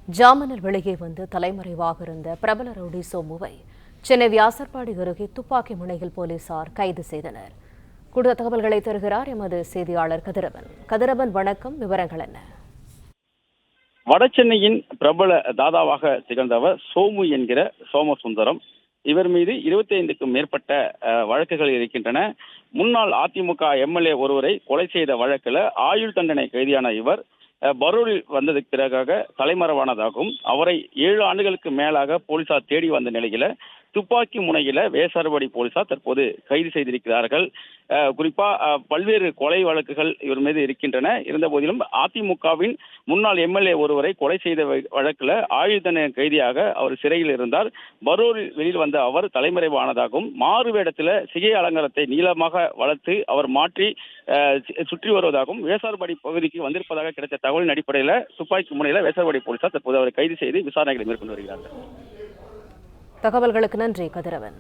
ஜாமீனில் வெளியே வந்து தலைமறைவாக இருந்த பிரபல ரவுடி சோமுவை சென்னை வியாசர்பாடி அருகே துப்பாக்கி முனையில் போலீசார் கைது செய்தனர். கூடுதல் தகவல்களை தருகிறார் எமது செய்தியாளர் கதிரவன். கதிரவன், வணக்கம். விவரங்கள் என்ன? வடசென்னையின் பிரபல தாதாவாக திகழ்ந்தவர் சோமு என்கிற சோமசுந்தரம். இவர் மீது 25க்கும் மேற்பட்ட வழக்குகள் இருக்கின்றன. முன்னாள் அதிமுக எம்எல்ஏ ஒருவரை கொலை செய்த வழக்கில் ஆயுள் தண்டனை கைதியான இவர் பரூரில் வந்ததுக்கு பிறகாக தலைமறைவானதாகவும் அவரை 7 ஆண்டுகளுக்கு மேலாக போலீசார் தேடி வந்த நிலையில துப்பாக்கி முனையில வேசார்பாடி போலீசார் தற்போது கைது செய்திருக்கிறார்கள். குறிப்பா பல்வேறு கொலை வழக்குகள் இவர் மீது இருக்கின்றன. இருந்த போதிலும் அதிமுகவின் முன்னாள் எம்எல்ஏ ஒருவரை கொலை செய்த வழக்குல ஆயுள் தண்டனை கைதியாக அவர் சிறையில் இருந்தார். பரூரில் வெளியில் வந்த அவர் தலைமறைவானதாகவும் மாறு வேடத்தில் சிகை அலங்காரத்தை நீளமாக வளர்த்து அவர் மாற்றி சுற்றி வருவதாகவும் வேசார்பாடி பகுதிக்கு வந்திருப்பதாக கிடைத்த தகவலின் அடிப்படையில் துப்பாக்கி முனையில வேசார்பாடி போலீசார் தற்போது அவரை கைது செய்து விசாரணைகளை மேற்கொண்டு வருகிறார்கள். தகவல்களுக்கு நன்றி கதிரவன்.